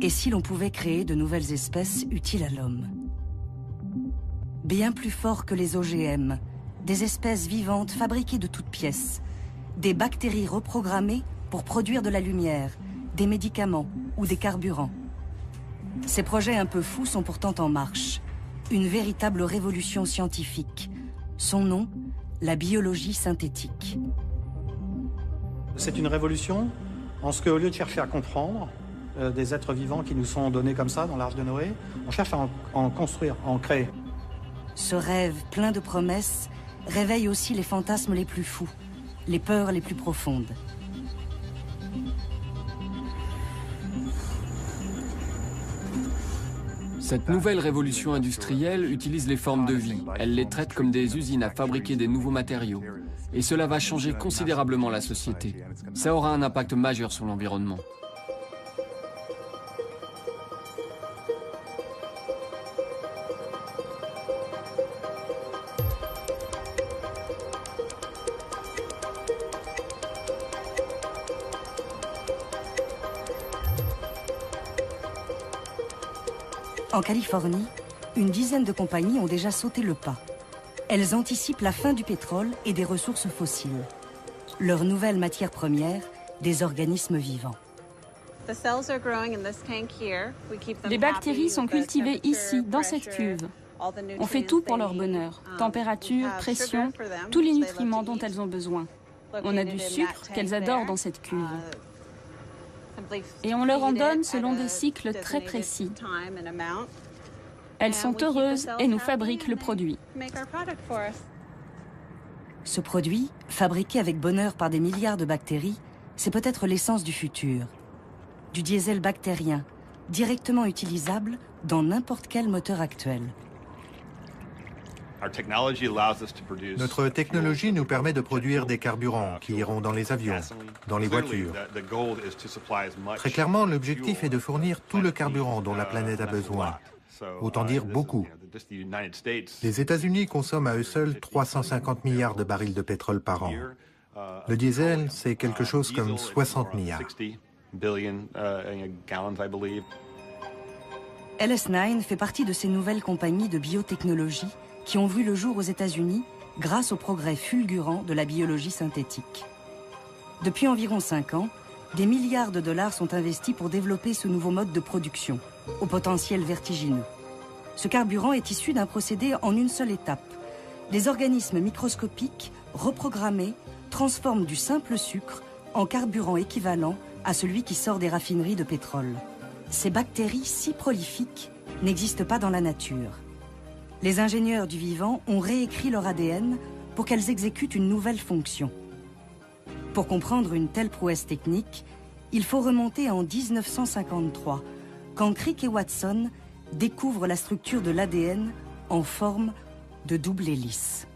Et si l'on pouvait créer de nouvelles espèces utiles à l'homme? Bien plus fort que les OGM, des espèces vivantes fabriquées de toutes pièces, des bactéries reprogrammées pour produire de la lumière, des médicaments ou des carburants. Ces projets un peu fous sont pourtant en marche. Une véritable révolution scientifique. Son nom, la biologie synthétique. C'est une révolution en ce qu'au lieu de chercher à comprendre des êtres vivants qui nous sont donnés comme ça dans l'Arche de Noé, on cherche à en construire, à en créer. Ce rêve plein de promesses réveille aussi les fantasmes les plus fous, les peurs les plus profondes. Cette nouvelle révolution industrielle utilise les formes de vie. Elle les traite comme des usines à fabriquer des nouveaux matériaux. Et cela va changer considérablement la société. Ça aura un impact majeur sur l'environnement. En Californie, une dizaine de compagnies ont déjà sauté le pas. Elles anticipent la fin du pétrole et des ressources fossiles. Leur nouvelle matière première, des organismes vivants. Les bactéries sont cultivées ici, dans cette cuve. On fait tout pour leur bonheur. Température, pression, tous les nutriments dont elles ont besoin. On a du sucre qu'elles adorent dans cette cuve. Et on leur en donne selon des cycles très précis. Elles sont heureuses et nous fabriquent le produit. Ce produit, fabriqué avec bonheur par des milliards de bactéries, c'est peut-être l'essence du futur. Du diesel bactérien, directement utilisable dans n'importe quel moteur actuel. Notre technologie nous permet de produire des carburants qui iront dans les avions, dans les voitures. Très clairement, l'objectif est de fournir tout le carburant dont la planète a besoin. Autant dire beaucoup. Les États-Unis consomment à eux seuls 350 milliards de barils de pétrole par an. Le diesel, c'est quelque chose comme 60 milliards. LS9 fait partie de ces nouvelles compagnies de biotechnologie qui ont vu le jour aux États-Unis grâce au progrès fulgurant de la biologie synthétique. Depuis environ 5 ans, des milliards de dollars sont investis pour développer ce nouveau mode de production, au potentiel vertigineux. Ce carburant est issu d'un procédé en une seule étape. Les organismes microscopiques, reprogrammés, transforment du simple sucre en carburant équivalent à celui qui sort des raffineries de pétrole. Ces bactéries si prolifiques n'existent pas dans la nature. Les ingénieurs du vivant ont réécrit leur ADN pour qu'elles exécutent une nouvelle fonction. Pour comprendre une telle prouesse technique, il faut remonter en 1953, quand Crick et Watson découvrent la structure de l'ADN en forme de double hélice.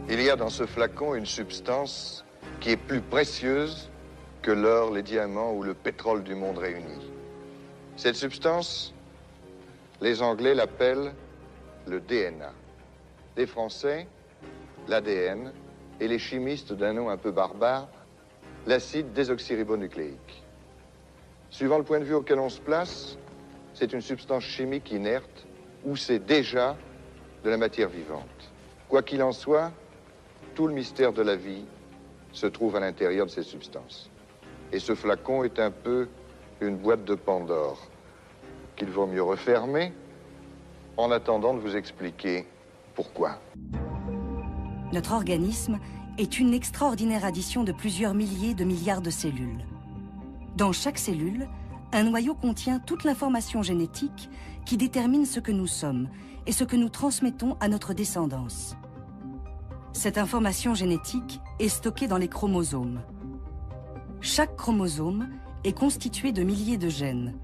Il y a dans ce flacon une substance qui est plus précieuse que l'or, les diamants ou le pétrole du monde réunis. Cette substance, les Anglais l'appellent le DNA. Les Français, l'ADN, et les chimistes d'un nom un peu barbare, l'acide désoxyribonucléique. Suivant le point de vue auquel on se place, c'est une substance chimique inerte ou c'est déjà de la matière vivante. Quoi qu'il en soit, tout le mystère de la vie se trouve à l'intérieur de ces substances. Et ce flacon est un peu une boîte de Pandore qu'il vaut mieux refermer en attendant de vous expliquer pourquoi. Notre organisme est une extraordinaire addition de plusieurs milliers de milliards de cellules. Dans chaque cellule, un noyau contient toute l'information génétique qui détermine ce que nous sommes et ce que nous transmettons à notre descendance. Cette information génétique est stockée dans les chromosomes. Chaque chromosome est constitué de milliers de gènes,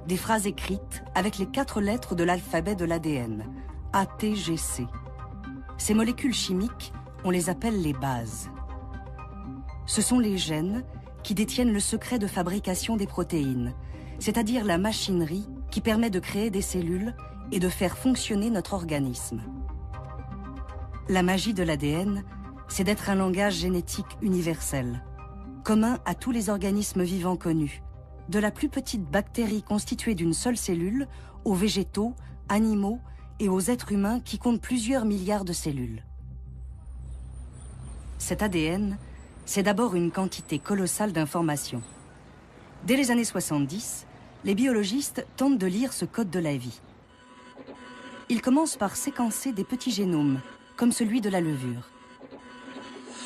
des phrases écrites avec les 4 lettres de l'alphabet de l'ADN, A, T, G, C. Ces molécules chimiques, on les appelle les bases. Ce sont les gènes qui détiennent le secret de fabrication des protéines, c'est-à-dire la machinerie qui permet de créer des cellules et de faire fonctionner notre organisme. La magie de l'ADN, c'est d'être un langage génétique universel, commun à tous les organismes vivants connus, de la plus petite bactérie constituée d'une seule cellule, aux végétaux, animaux et aux êtres humains qui comptent plusieurs milliards de cellules. Cet ADN, c'est d'abord une quantité colossale d'informations. Dès les années 70, les biologistes tentent de lire ce code de la vie. Ils commencent par séquencer des petits génomes, comme celui de la levure.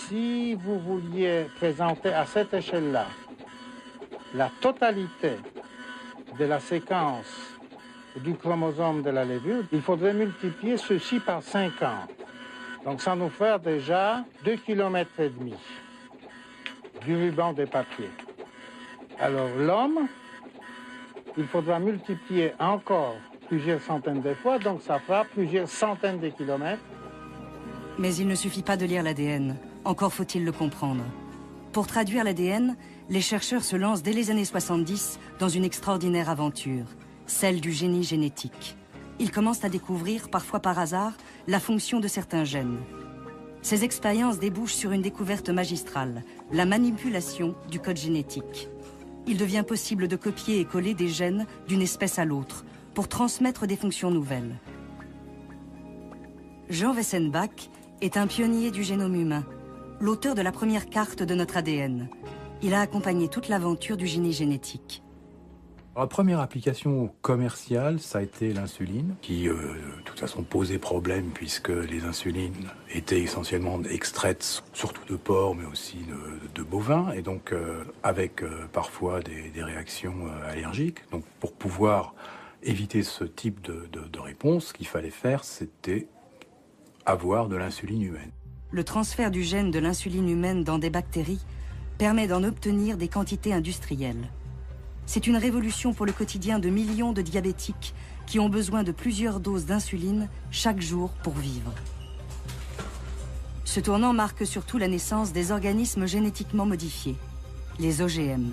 Si vous vouliez présenter à cette échelle-là la totalité de la séquence du chromosome de la levure, il faudrait multiplier ceci par 50. Donc ça nous fait déjà 2,5 km du ruban de papier. Alors l'homme, il faudra multiplier encore plusieurs centaines de fois, donc ça fera plusieurs centaines de kilomètres. Mais il ne suffit pas de lire l'ADN, encore faut-il le comprendre. Pour traduire l'ADN, les chercheurs se lancent dès les années 70 dans une extraordinaire aventure, celle du génie génétique. Ils commencent à découvrir, parfois par hasard, la fonction de certains gènes. Ces expériences débouchent sur une découverte magistrale, la manipulation du code génétique. Il devient possible de copier et coller des gènes d'une espèce à l'autre pour transmettre des fonctions nouvelles. Jean Wessenbach est un pionnier du génome humain, l'auteur de la première carte de notre ADN. Il a accompagné toute l'aventure du génie génétique. La première application commerciale, ça a été l'insuline, qui de toute façon posait problème puisque les insulines étaient essentiellement extraites, surtout de porc, mais aussi de bovins, et donc avec parfois des réactions allergiques. Donc pour pouvoir éviter ce type de réponse, ce qu'il fallait faire, c'était avoir de l'insuline humaine. Le transfert du gène de l'insuline humaine dans des bactéries permet d'en obtenir des quantités industrielles. C'est une révolution pour le quotidien de millions de diabétiques qui ont besoin de plusieurs doses d'insuline chaque jour pour vivre. Ce tournant marque surtout la naissance des organismes génétiquement modifiés, les OGM.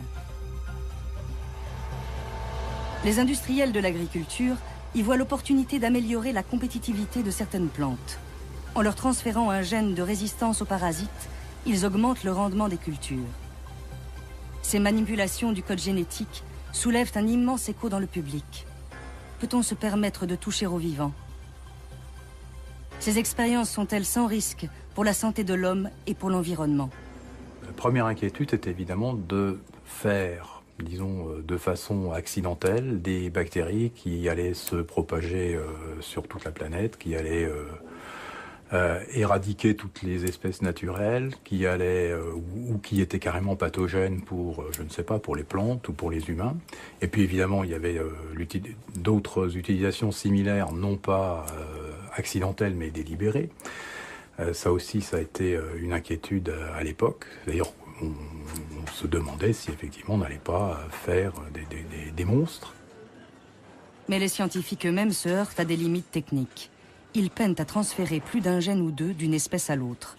Les industriels de l'agriculture y voient l'opportunité d'améliorer la compétitivité de certaines plantes. En leur transférant un gène de résistance aux parasites, ils augmentent le rendement des cultures. Ces manipulations du code génétique soulèvent un immense écho dans le public. Peut-on se permettre de toucher aux vivants? Ces expériences sont-elles sans risque pour la santé de l'homme et pour l'environnement? La première inquiétude est évidemment de faire, disons, de façon accidentelle, des bactéries qui allaient se propager sur toute la planète, qui allaient éradiquer toutes les espèces naturelles, qui allaient ou qui étaient carrément pathogènes pour, je ne sais pas, pour les plantes ou pour les humains. Et puis évidemment, il y avait d'autres utilisations similaires, non pas accidentelles mais délibérées. Ça aussi, ça a été une inquiétude à l'époque. D'ailleurs, on se demandait si effectivement on n'allait pas faire des monstres. Mais les scientifiques eux-mêmes se heurtent à des limites techniques. Ils peinent à transférer plus d'un gène ou deux d'une espèce à l'autre.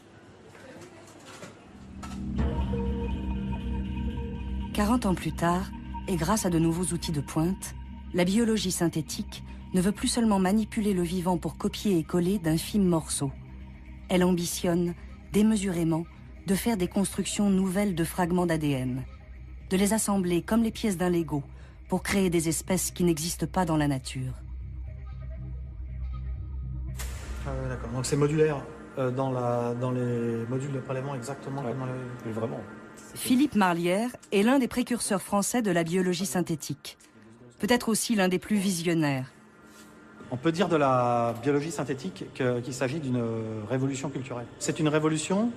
40 ans plus tard, et grâce à de nouveaux outils de pointe, la biologie synthétique ne veut plus seulement manipuler le vivant pour copier et coller d'infimes morceaux. Elle ambitionne, démesurément, de faire des constructions nouvelles de fragments d'ADN, de les assembler comme les pièces d'un Lego pour créer des espèces qui n'existent pas dans la nature. Ah ouais, d'accord. Donc c'est modulaire dans les modules de prélèvement exactement comme dans le... Vraiment. Philippe Marlière est l'un des précurseurs français de la biologie synthétique. Peut-être aussi l'un des plus visionnaires. On peut dire de la biologie synthétique qu'il s'agit d'une révolution culturelle. C'est une révolution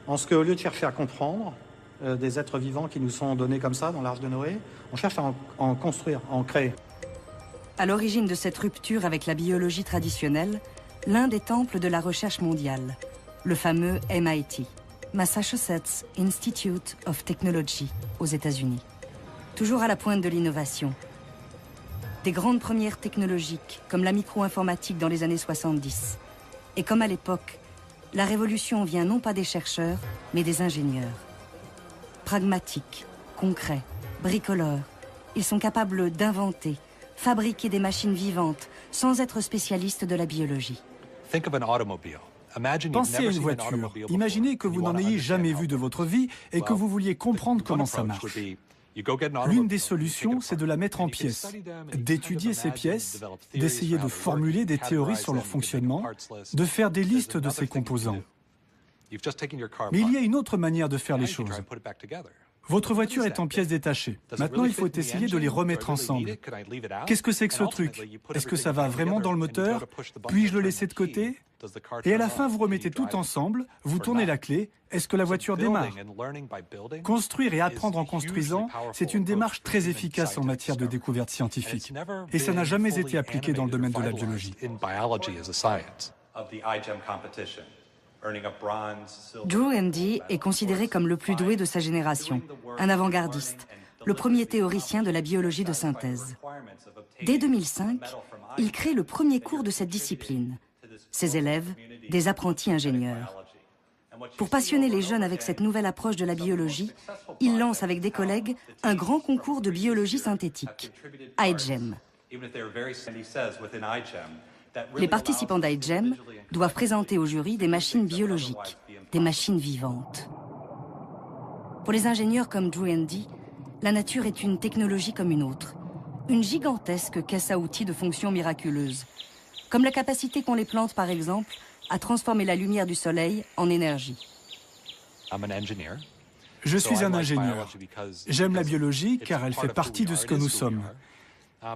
en ce qu'au lieu de chercher à comprendre des êtres vivants qui nous sont donnés comme ça dans l'Arche de Noé, on cherche à en construire, à en créer. À l'origine de cette rupture avec la biologie traditionnelle, l'un des temples de la recherche mondiale, le fameux MIT, Massachusetts Institute of Technology, aux États-Unis. Toujours à la pointe de l'innovation. Des grandes premières technologiques, comme la micro-informatique dans les années 70. Et comme à l'époque, la révolution vient non pas des chercheurs, mais des ingénieurs. Pragmatiques, concrets, bricoleurs, ils sont capables d'inventer, fabriquer des machines vivantes, sans être spécialistes de la biologie. Pensez à une voiture. Imaginez que vous n'en ayez jamais vu de votre vie et que vous vouliez comprendre comment ça marche. L'une des solutions, c'est de la mettre en pièces, d'étudier ces pièces, d'essayer de formuler des théories sur leur fonctionnement, de faire des listes de ces composants. Mais il y a une autre manière de faire les choses. Votre voiture est en pièces détachées. Maintenant, il faut essayer de les remettre ensemble. Qu'est-ce que c'est que ce truc? Est-ce que ça va vraiment dans le moteur? Puis-je le laisser de côté? Et à la fin, vous remettez tout ensemble, vous tournez la clé. Est-ce que la voiture démarre? Construire et apprendre en construisant, c'est une démarche très efficace en matière de découverte scientifique. Et ça n'a jamais été appliqué dans le domaine de la biologie. Drew Handy est considéré comme le plus doué de sa génération, un avant-gardiste, le premier théoricien de la biologie de synthèse. Dès 2005, il crée le premier cours de cette discipline. Ses élèves, des apprentis ingénieurs. Pour passionner les jeunes avec cette nouvelle approche de la biologie, il lance avec des collègues un grand concours de biologie synthétique, iGEM. Les participants d'iGEM doivent présenter au jury des machines biologiques, des machines vivantes. Pour les ingénieurs comme Drew Handy, la nature est une technologie comme une autre, une gigantesque caisse à outils de fonctions miraculeuses, comme la capacité qu'ont les plantes, par exemple, à transformer la lumière du soleil en énergie. Je suis un ingénieur. J'aime la biologie car elle fait partie de ce que nous sommes.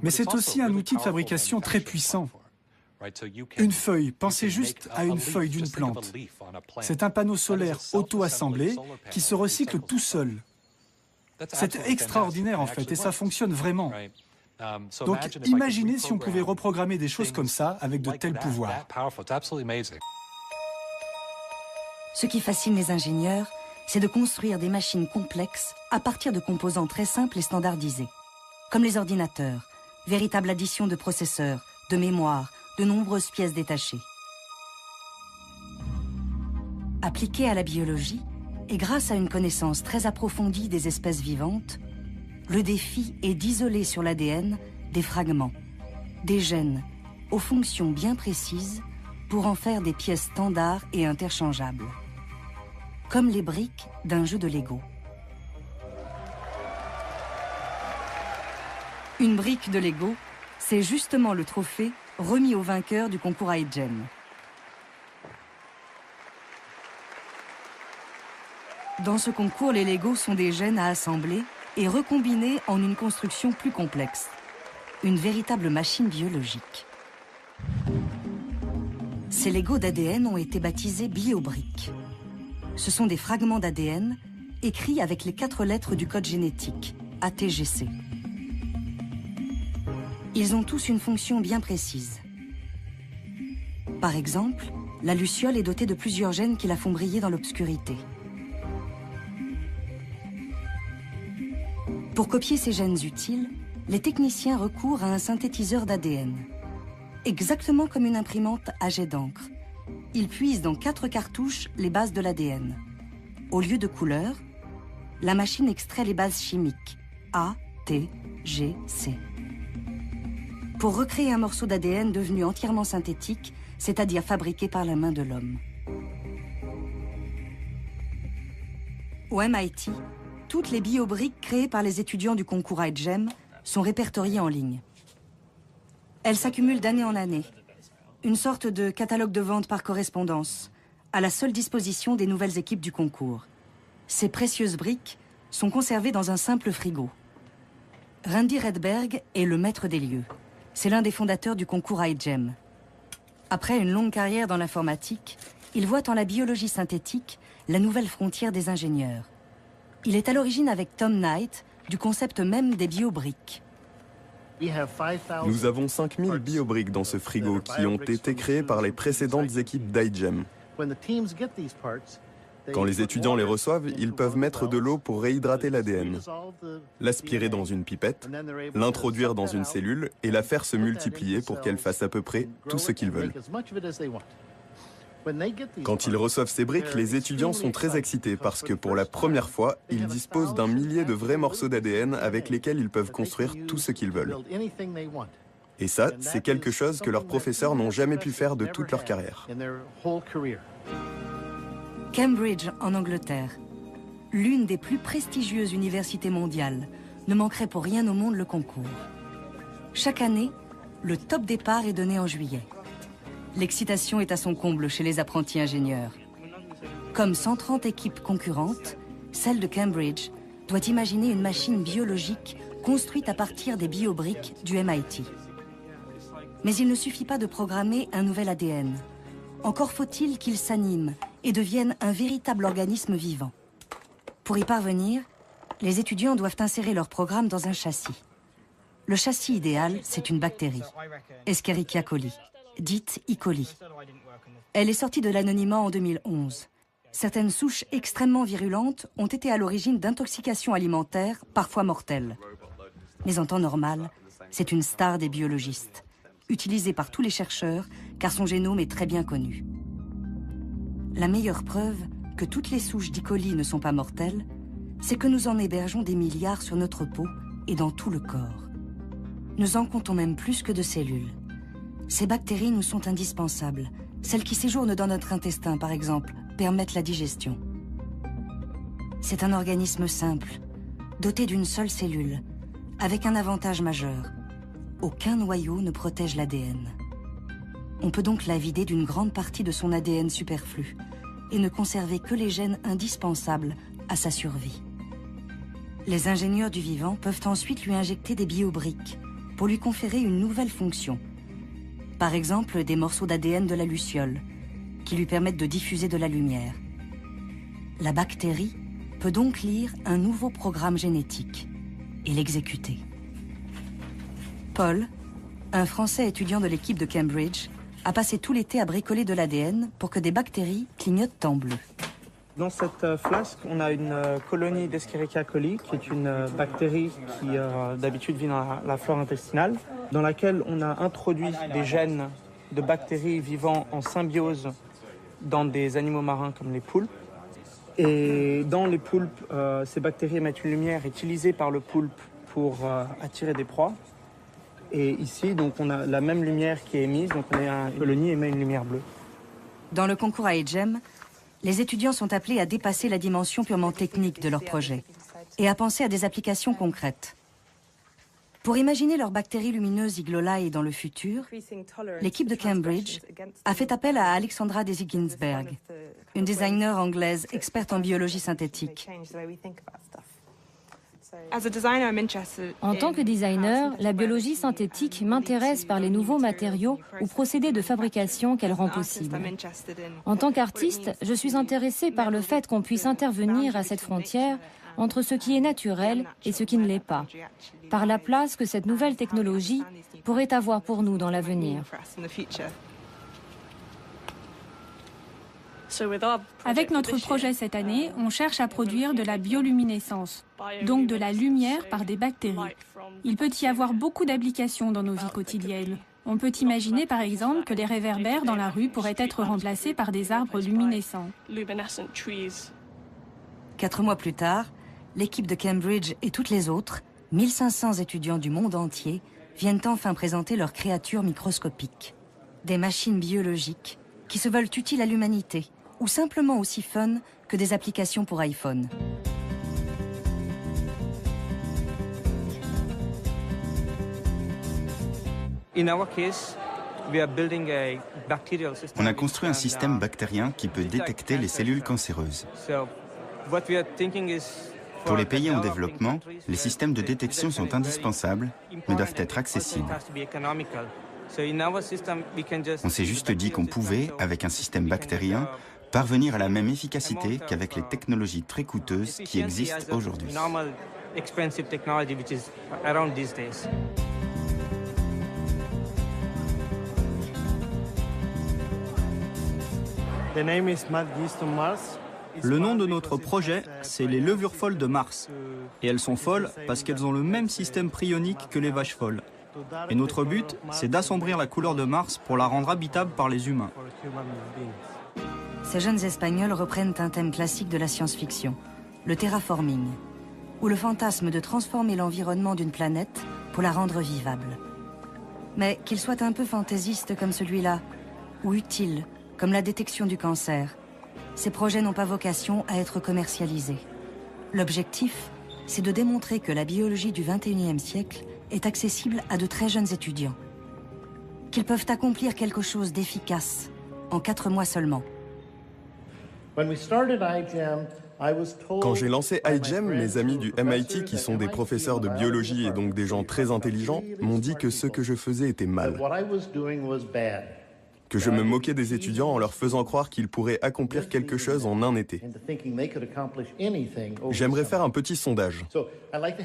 Mais c'est aussi un outil de fabrication très puissant. Une feuille, pensez juste à une feuille d'une plante. C'est un panneau solaire auto-assemblé qui se recycle tout seul. C'est extraordinaire en fait et ça fonctionne vraiment. Donc imaginez si on pouvait reprogrammer des choses comme ça avec de tels pouvoirs. Ce qui fascine les ingénieurs, c'est de construire des machines complexes à partir de composants très simples et standardisés. Comme les ordinateurs, véritable addition de processeurs, de mémoire, de nombreuses pièces détachées. Appliqué à la biologie, et grâce à une connaissance très approfondie des espèces vivantes, le défi est d'isoler sur l'ADN des fragments, des gènes, aux fonctions bien précises pour en faire des pièces standards et interchangeables, comme les briques d'un jeu de Lego. Une brique de Lego, c'est justement le trophée remis au vainqueur du concours iGEM. Dans ce concours, les Legos sont des gènes à assembler et recombiner en une construction plus complexe. Une véritable machine biologique. Ces Legos d'ADN ont été baptisés biobriques. Ce sont des fragments d'ADN écrits avec les 4 lettres du code génétique, ATGC. Ils ont tous une fonction bien précise. Par exemple, la luciole est dotée de plusieurs gènes qui la font briller dans l'obscurité. Pour copier ces gènes utiles, les techniciens recourent à un synthétiseur d'ADN. Exactement comme une imprimante à jet d'encre, ils puisent dans 4 cartouches les bases de l'ADN. Au lieu de couleurs, la machine extrait les bases chimiques A, T, G, C. Pour recréer un morceau d'ADN devenu entièrement synthétique, c'est-à-dire fabriqué par la main de l'homme. Au MIT, toutes les biobriques créées par les étudiants du concours iGEM sont répertoriées en ligne. Elles s'accumulent d'année en année. Une sorte de catalogue de vente par correspondance, à la seule disposition des nouvelles équipes du concours. Ces précieuses briques sont conservées dans un simple frigo. Randy Redberg est le maître des lieux. C'est l'un des fondateurs du concours iGEM. Après une longue carrière dans l'informatique, il voit en la biologie synthétique la nouvelle frontière des ingénieurs. Il est à l'origine avec Tom Knight du concept même des biobriques. Nous avons 5000 biobriques dans ce frigo qui ont été créées par les précédentes équipes d'iGEM. Quand les étudiants les reçoivent, ils peuvent mettre de l'eau pour réhydrater l'ADN, l'aspirer dans une pipette, l'introduire dans une cellule et la faire se multiplier pour qu'elle fasse à peu près tout ce qu'ils veulent. Quand ils reçoivent ces briques, les étudiants sont très excités parce que pour la première fois, ils disposent d'un millier de vrais morceaux d'ADN avec lesquels ils peuvent construire tout ce qu'ils veulent. Et ça, c'est quelque chose que leurs professeurs n'ont jamais pu faire de toute leur carrière. Cambridge, en Angleterre, l'une des plus prestigieuses universités mondiales, ne manquerait pour rien au monde le concours. Chaque année, le top départ est donné en juillet. L'excitation est à son comble chez les apprentis ingénieurs. Comme 130 équipes concurrentes, celle de Cambridge doit imaginer une machine biologique construite à partir des biobriques du MIT. Mais il ne suffit pas de programmer un nouvel ADN. Encore faut-il qu'il s'anime et devienne un véritable organisme vivant. Pour y parvenir, les étudiants doivent insérer leur programme dans un châssis. Le châssis idéal, c'est une bactérie, Escherichia coli, dite E. coli. Elle est sortie de l'anonymat en 2011. Certaines souches extrêmement virulentes ont été à l'origine d'intoxications alimentaires, parfois mortelles. Mais en temps normal, c'est une star des biologistes, utilisée par tous les chercheurs car son génome est très bien connu. La meilleure preuve que toutes les souches d'E. coli ne sont pas mortelles, c'est que nous en hébergeons des milliards sur notre peau et dans tout le corps. Nous en comptons même plus que de cellules. Ces bactéries nous sont indispensables. Celles qui séjournent dans notre intestin, par exemple, permettent la digestion. C'est un organisme simple, doté d'une seule cellule, avec un avantage majeur. Aucun noyau ne protège l'ADN. On peut donc la vider d'une grande partie de son ADN superflu et ne conserver que les gènes indispensables à sa survie. Les ingénieurs du vivant peuvent ensuite lui injecter des biobriques pour lui conférer une nouvelle fonction. Par exemple, des morceaux d'ADN de la luciole qui lui permettent de diffuser de la lumière. La bactérie peut donc lire un nouveau programme génétique et l'exécuter. Paul, un Français étudiant de l'équipe de Cambridge, a passé tout l'été à bricoler de l'ADN pour que des bactéries clignotent en bleu. Dans cette flasque, on a une colonie d'Escherichia coli, qui est une bactérie qui d'habitude vit dans la flore intestinale, dans laquelle on a introduit des gènes de bactéries vivant en symbiose dans des animaux marins comme les poulpes. Et dans les poulpes, ces bactéries émettent une lumière utilisée par le poulpe pour attirer des proies. Et ici, donc, on a la même lumière qui est émise, donc une colonie émet une lumière bleue. Dans le concours AGEM, les étudiants sont appelés à dépasser la dimension purement technique de leur projet et à penser à des applications concrètes. Pour imaginer leurs bactéries lumineuses E. coli dans le futur, l'équipe de Cambridge a fait appel à Alexandra Daisy-Ginsberg, une designer anglaise experte en biologie synthétique. En tant que designer, la biologie synthétique m'intéresse par les nouveaux matériaux ou procédés de fabrication qu'elle rend possible. En tant qu'artiste, je suis intéressée par le fait qu'on puisse intervenir à cette frontière entre ce qui est naturel et ce qui ne l'est pas, par la place que cette nouvelle technologie pourrait avoir pour nous dans l'avenir. Avec notre projet cette année, on cherche à produire de la bioluminescence, donc de la lumière par des bactéries. Il peut y avoir beaucoup d'applications dans nos vies quotidiennes. On peut imaginer par exemple que les réverbères dans la rue pourraient être remplacés par des arbres luminescents. 4 mois plus tard, l'équipe de Cambridge et toutes les autres, 1500 étudiants du monde entier, viennent enfin présenter leurs créatures microscopiques. Des machines biologiques qui se veulent utiles à l'humanité, ou simplement aussi fun que des applications pour iPhone. On a construit un système bactérien qui peut détecter les cellules cancéreuses. Pour les pays en développement, les systèmes de détection sont indispensables, mais doivent être accessibles. On s'est juste dit qu'on pouvait, avec un système bactérien, parvenir à la même efficacité qu'avec les technologies très coûteuses qui existent aujourd'hui. Le nom de notre projet, c'est les levures folles de Mars. Et elles sont folles parce qu'elles ont le même système prionique que les vaches folles. Et notre but, c'est d'assombrir la couleur de Mars pour la rendre habitable par les humains. Ces jeunes Espagnols reprennent un thème classique de la science-fiction, le terraforming, ou le fantasme de transformer l'environnement d'une planète pour la rendre vivable. Mais qu'il soit un peu fantaisiste comme celui-là, ou utile, comme la détection du cancer, ces projets n'ont pas vocation à être commercialisés. L'objectif, c'est de démontrer que la biologie du XXIe siècle est accessible à de très jeunes étudiants. Qu'ils peuvent accomplir quelque chose d'efficace en 4 mois seulement. Quand j'ai lancé iGEM, mes amis du MIT, qui sont des professeurs de biologie et donc des gens très intelligents, m'ont dit que ce que je faisais était mal. Que je me moquais des étudiants en leur faisant croire qu'ils pourraient accomplir quelque chose en un été. J'aimerais faire un petit sondage.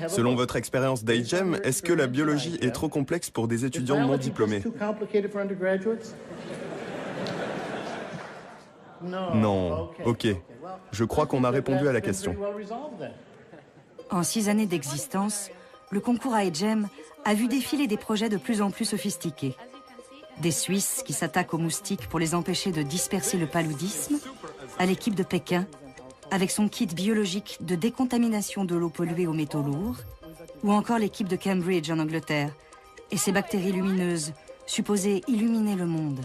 Selon votre expérience d'iGEM, est-ce que la biologie est trop complexe pour des étudiants non diplômés? Non. Ok. Je crois qu'on a répondu à la question. En 6 années d'existence, le concours iGEM a vu défiler des projets de plus en plus sophistiqués. Des Suisses qui s'attaquent aux moustiques pour les empêcher de disperser le paludisme, à l'équipe de Pékin, avec son kit biologique de décontamination de l'eau polluée aux métaux lourds, ou encore l'équipe de Cambridge en Angleterre, et ses bactéries lumineuses, supposées illuminer le monde.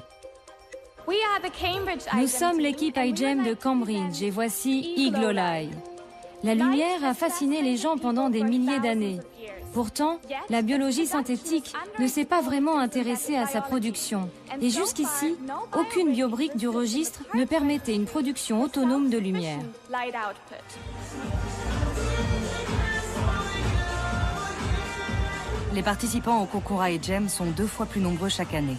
Nous sommes l'équipe iGEM de Cambridge et voici Iglolai. La lumière a fasciné les gens pendant des milliers d'années. Pourtant, la biologie synthétique ne s'est pas vraiment intéressée à sa production. Et jusqu'ici, aucune biobrique du registre ne permettait une production autonome de lumière. Les participants au concours iGEM sont 2 fois plus nombreux chaque année.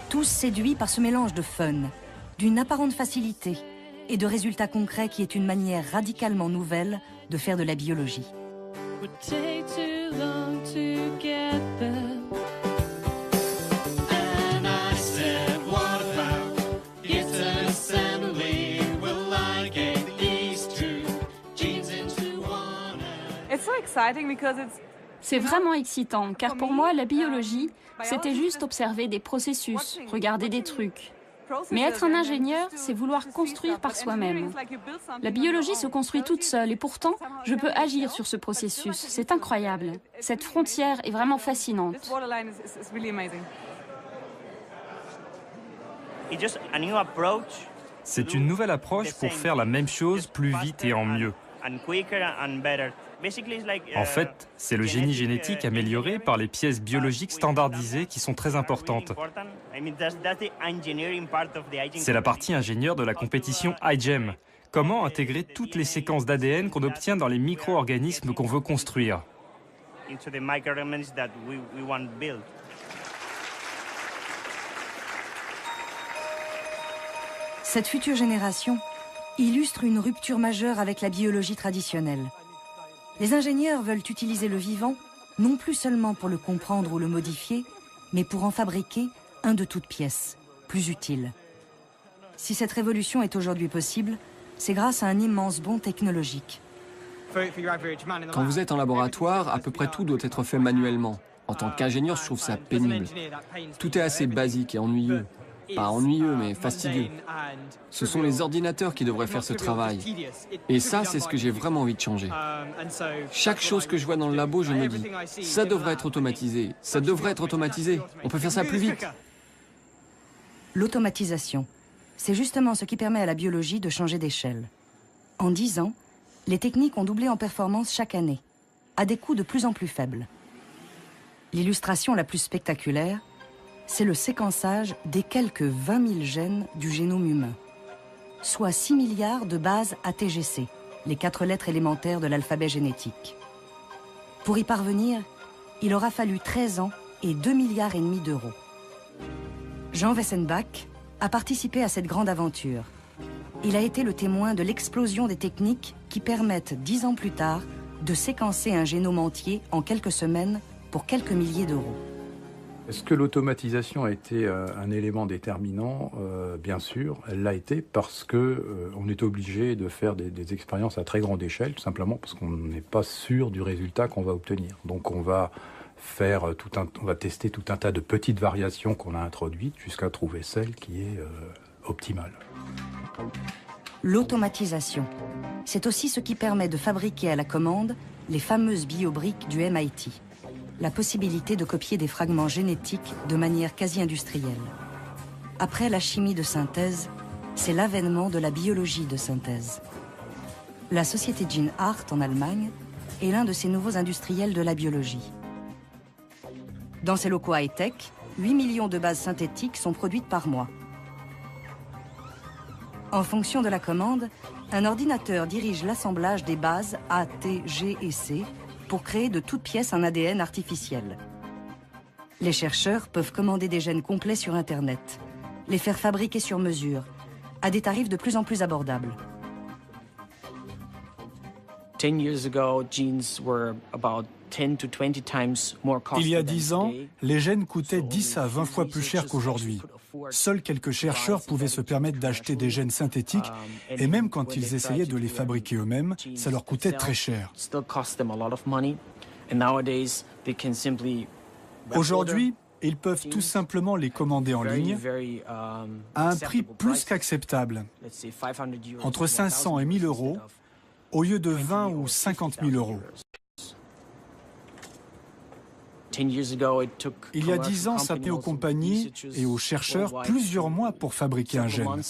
Tous séduits par ce mélange de fun, d'une apparente facilité et de résultats concrets qui est une manière radicalement nouvelle de faire de la biologie. C'est vraiment excitant, car pour moi, la biologie, c'était juste observer des processus, regarder des trucs. Mais être un ingénieur, c'est vouloir construire par soi-même. La biologie se construit toute seule et pourtant, je peux agir sur ce processus. C'est incroyable. Cette frontière est vraiment fascinante. C'est une nouvelle approche pour faire la même chose plus vite et en mieux. En fait, c'est le génie génétique amélioré par les pièces biologiques standardisées qui sont très importantes. C'est la partie ingénieure de la compétition iGEM. Comment intégrer toutes les séquences d'ADN qu'on obtient dans les micro-organismes qu'on veut construire. Cette future génération illustre une rupture majeure avec la biologie traditionnelle. Les ingénieurs veulent utiliser le vivant, non plus seulement pour le comprendre ou le modifier, mais pour en fabriquer un de toutes pièces, plus utile. Si cette révolution est aujourd'hui possible, c'est grâce à un immense bond technologique. Quand vous êtes en laboratoire, à peu près tout doit être fait manuellement. En tant qu'ingénieur, je trouve ça pénible. Tout est assez basique et ennuyeux. Pas ennuyeux, mais fastidieux. Ce sont les ordinateurs qui devraient faire ce travail. Et ça, c'est ce que j'ai vraiment envie de changer. Chaque chose que je vois dans le labo, je me dis, ça devrait être automatisé, ça devrait être automatisé, on peut faire ça plus vite. L'automatisation, c'est justement ce qui permet à la biologie de changer d'échelle. En 10 ans, les techniques ont doublé en performance chaque année, à des coûts de plus en plus faibles. L'illustration la plus spectaculaire, c'est le séquençage des quelques 20 000 gènes du génome humain, soit 6 milliards de bases ATGC, les 4 lettres élémentaires de l'alphabet génétique. Pour y parvenir, il aura fallu 13 ans et 2,5 milliards d'euros. Jean Wessenbach a participé à cette grande aventure. Il a été le témoin de l'explosion des techniques qui permettent 10 ans plus tard de séquencer un génome entier en quelques semaines pour quelques milliers d'euros. Est-ce que l'automatisation a été un élément déterminant? Bien sûr, elle l'a été parce que on est obligé de faire des expériences à très grande échelle, tout simplement parce qu'on n'est pas sûr du résultat qu'on va obtenir. Donc on va faire on va tester tout un tas de petites variations qu'on a introduites jusqu'à trouver celle qui est optimale. L'automatisation, c'est aussi ce qui permet de fabriquer à la commande les fameuses biobriques du MIT. La possibilité de copier des fragments génétiques de manière quasi industrielle. Après la chimie de synthèse, c'est l'avènement de la biologie de synthèse. La société GeneArt en Allemagne est l'un de ces nouveaux industriels de la biologie. Dans ces locaux high-tech, 8 millions de bases synthétiques sont produites par mois. En fonction de la commande, un ordinateur dirige l'assemblage des bases A, T, G et C pour créer de toutes pièces un ADN artificiel. Les chercheurs peuvent commander des gènes complets sur Internet, les faire fabriquer sur mesure, à des tarifs de plus en plus abordables. 10 years ago, genes were about 10 to 20 times more costly. Il y a 10 ans, les gènes coûtaient 10 à 20 fois plus cher qu'aujourd'hui. Seuls quelques chercheurs pouvaient se permettre d'acheter des gènes synthétiques et même quand ils essayaient de les fabriquer eux-mêmes, ça leur coûtait très cher. Aujourd'hui, ils peuvent tout simplement les commander en ligne à un prix plus qu'acceptable, entre 500 et 1000 euros, au lieu de 20 ou 50 000 euros. Il y a 10 ans, ça tenait aux compagnies et aux chercheurs plusieurs mois pour fabriquer un gène.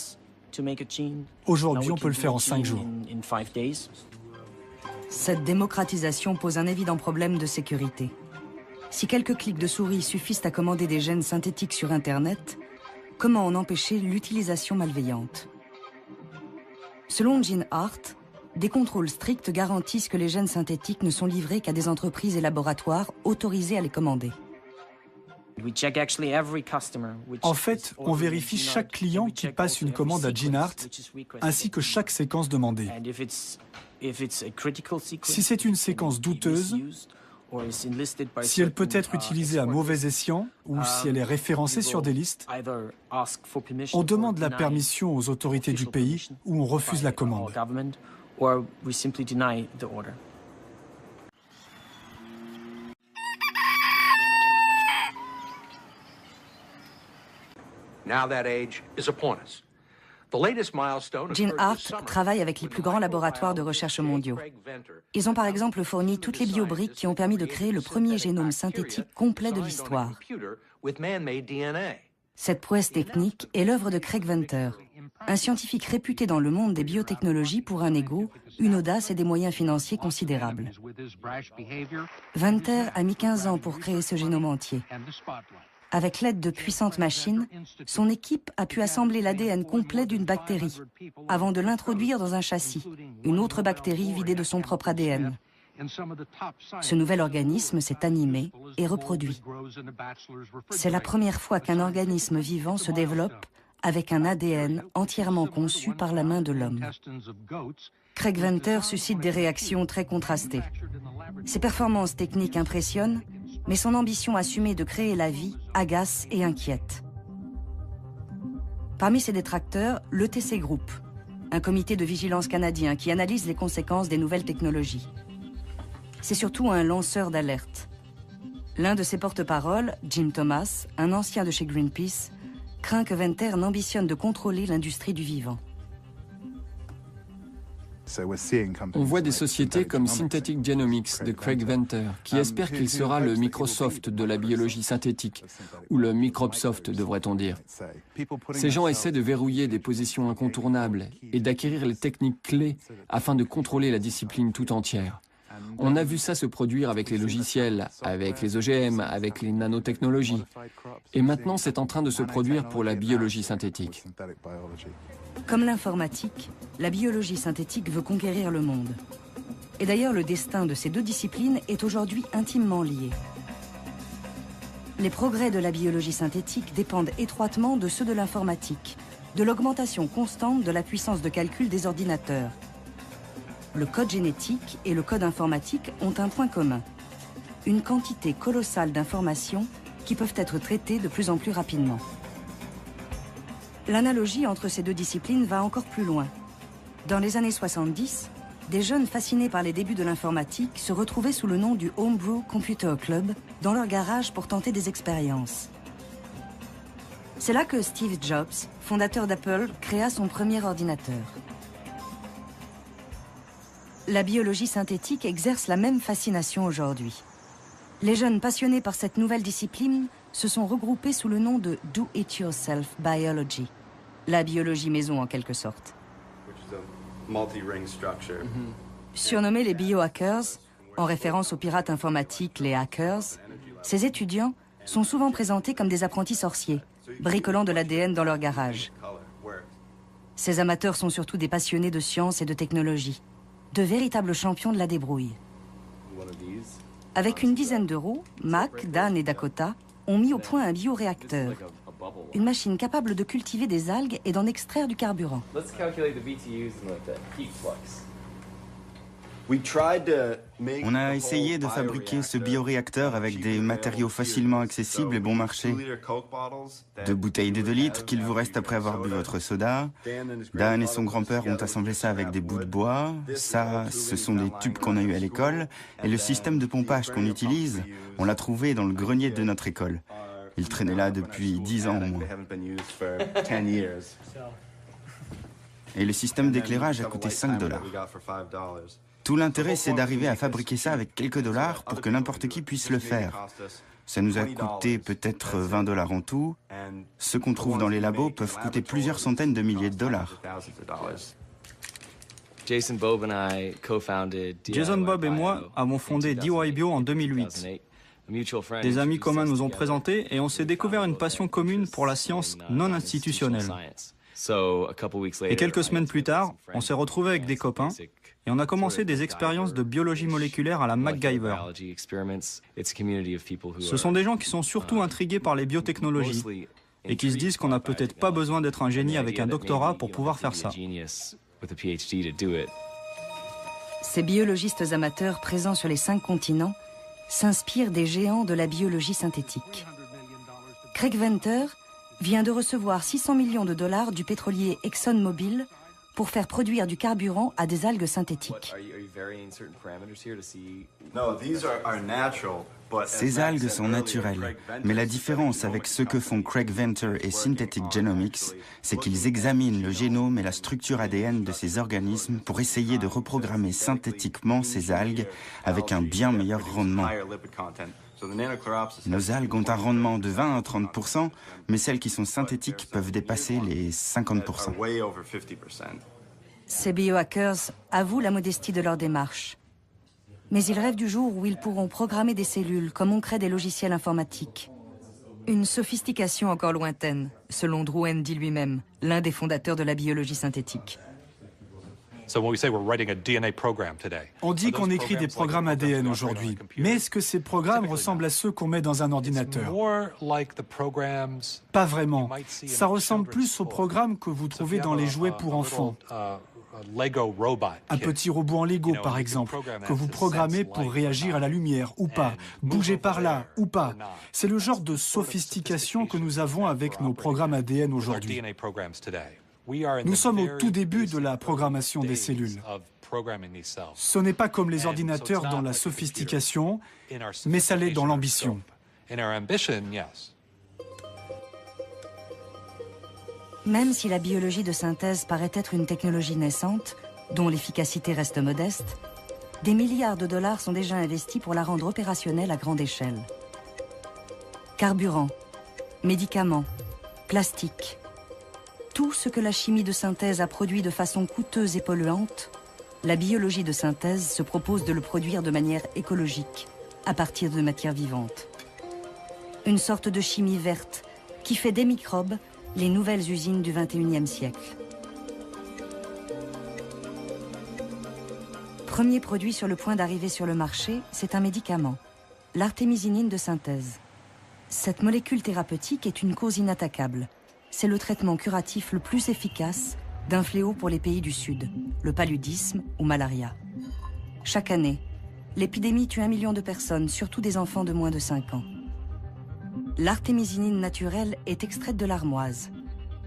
Aujourd'hui, on peut le faire en 5 jours. Cette démocratisation pose un évident problème de sécurité. Si quelques clics de souris suffisent à commander des gènes synthétiques sur Internet, comment en empêcher l'utilisation malveillante? Selon Gene Hart, des contrôles stricts garantissent que les gènes synthétiques ne sont livrés qu'à des entreprises et laboratoires autorisés à les commander. En fait, on vérifie chaque client qui passe une commande à Gene Hart, ainsi que chaque séquence demandée. Si c'est une séquence douteuse, si elle peut être utilisée à mauvais escient ou si elle est référencée sur des listes, on demande la permission aux autorités du pays ou on refuse la commande. Or we simply deny the order. Now that age is upon us. Gene Hart travaille avec les plus grands laboratoires de recherche mondiaux. Ils ont par exemple fourni toutes les biobriques qui ont permis de créer le premier génome synthétique complet de l'histoire. Cette prouesse technique est l'œuvre de Craig Venter, un scientifique réputé dans le monde des biotechnologies pour un ego, une audace et des moyens financiers considérables. Venter a mis 15 ans pour créer ce génome entier. Avec l'aide de puissantes machines, son équipe a pu assembler l'ADN complet d'une bactérie, avant de l'introduire dans un châssis, une autre bactérie vidée de son propre ADN. Ce nouvel organisme s'est animé et reproduit. C'est la première fois qu'un organisme vivant se développe avec un ADN entièrement conçu par la main de l'homme. Craig Venter suscite des réactions très contrastées. Ses performances techniques impressionnent, mais son ambition assumée de créer la vie agace et inquiète. Parmi ses détracteurs, l'ETC Group, un comité de vigilance canadien qui analyse les conséquences des nouvelles technologies. C'est surtout un lanceur d'alerte. L'un de ses porte-paroles, Jim Thomas, un ancien de chez Greenpeace, craint que Venter n'ambitionne de contrôler l'industrie du vivant. On voit des sociétés comme Synthetic Genomics de Craig Venter, qui espère qu'il sera le Microsoft de la biologie synthétique, ou le Microsoft devrait-on dire. Ces gens essaient de verrouiller des positions incontournables et d'acquérir les techniques clés afin de contrôler la discipline tout entière. On a vu ça se produire avec les logiciels, avec les OGM, avec les nanotechnologies. Et maintenant, c'est en train de se produire pour la biologie synthétique. Comme l'informatique, la biologie synthétique veut conquérir le monde. Et d'ailleurs, le destin de ces deux disciplines est aujourd'hui intimement lié. Les progrès de la biologie synthétique dépendent étroitement de ceux de l'informatique, de l'augmentation constante de la puissance de calcul des ordinateurs. Le code génétique et le code informatique ont un point commun, une quantité colossale d'informations qui peuvent être traitées de plus en plus rapidement. L'analogie entre ces deux disciplines va encore plus loin. Dans les années 70, des jeunes fascinés par les débuts de l'informatique se retrouvaient sous le nom du Homebrew Computer Club dans leur garage pour tenter des expériences. C'est là que Steve Jobs, fondateur d'Apple, créa son premier ordinateur. La biologie synthétique exerce la même fascination aujourd'hui. Les jeunes passionnés par cette nouvelle discipline se sont regroupés sous le nom de Do-It-Yourself Biology, la biologie maison en quelque sorte. Surnommés les biohackers, En référence aux pirates informatiques, les hackers, ces étudiants sont souvent présentés comme des apprentis sorciers, bricolant de l'ADN dans leur garage. Ces amateurs sont surtout des passionnés de science et de technologie, de véritables champions de la débrouille. Avec une dizaine d'euros, Mac, Dan et Dakota ont mis au point un bioréacteur, une machine capable de cultiver des algues et d'en extraire du carburant. On a essayé de fabriquer ce bioréacteur avec des matériaux facilement accessibles et bon marché. 2 bouteilles de 2 litres qu'il vous reste après avoir bu votre soda. Dan et son grand-père ont assemblé ça avec des bouts de bois. Ça, ce sont des tubes qu'on a eus à l'école. Et le système de pompage qu'on utilise, on l'a trouvé dans le grenier de notre école. Il traînait là depuis 10 ans au moins. Et le système d'éclairage a coûté $5. Tout l'intérêt, c'est d'arriver à fabriquer ça avec quelques dollars pour que n'importe qui puisse le faire. Ça nous a coûté peut-être $20 en tout. Ceux qu'on trouve dans les labos peuvent coûter plusieurs centaines de milliers de dollars. Jason, Bob et moi avons fondé DYBio en 2008. Des amis communs nous ont présenté et on s'est découvert une passion commune pour la science non institutionnelle. Et quelques semaines plus tard, on s'est retrouvés avec des copains et on a commencé des expériences de biologie moléculaire à la MacGyver. Ce sont des gens qui sont surtout intrigués par les biotechnologies et qui se disent qu'on n'a peut-être pas besoin d'être un génie avec un doctorat pour pouvoir faire ça. Ces biologistes amateurs présents sur les 5 continents s'inspirent des géants de la biologie synthétique. Craig Venter vient de recevoir $600 millions du pétrolier ExxonMobil pour faire produire du carburant à des algues synthétiques. Ces algues sont naturelles, mais la différence avec ce que font Craig Venter et Synthetic Genomics, c'est qu'ils examinent le génome et la structure ADN de ces organismes pour essayer de reprogrammer synthétiquement ces algues avec un bien meilleur rendement. Nos algues ont un rendement de 20 à 30%, mais celles qui sont synthétiques peuvent dépasser les 50%. Ces biohackers avouent la modestie de leur démarche. Mais ils rêvent du jour où ils pourront programmer des cellules comme on crée des logiciels informatiques. Une sophistication encore lointaine, selon Drew Endy lui-même, l'un des fondateurs de la biologie synthétique. On dit qu'on écrit des programmes ADN aujourd'hui, mais est-ce que ces programmes ressemblent à ceux qu'on met dans un ordinateur? Pas vraiment. Ça ressemble plus aux programmes que vous trouvez dans les jouets pour enfants. Un petit robot en Lego, par exemple, que vous programmez pour réagir à la lumière ou pas, bouger par là ou pas. C'est le genre de sophistication que nous avons avec nos programmes ADN aujourd'hui. Nous sommes au tout début de la programmation des cellules. Ce n'est pas comme les ordinateurs dans la sophistication, mais ça l'est dans l'ambition. Même si la biologie de synthèse paraît être une technologie naissante, dont l'efficacité reste modeste, des milliards de dollars sont déjà investis pour la rendre opérationnelle à grande échelle. Carburant, médicaments, plastique, tout ce que la chimie de synthèse a produit de façon coûteuse et polluante, la biologie de synthèse se propose de le produire de manière écologique, à partir de matières vivantes. Une sorte de chimie verte qui fait des microbes les nouvelles usines du XXIe siècle. Premier produit sur le point d'arriver sur le marché, c'est un médicament, l'artémisinine de synthèse. Cette molécule thérapeutique est une cause inattaquable. C'est le traitement curatif le plus efficace d'un fléau pour les pays du Sud, le paludisme ou malaria. Chaque année, l'épidémie tue 1 million de personnes, surtout des enfants de moins de 5 ans. L'artémisinine naturelle est extraite de l'armoise,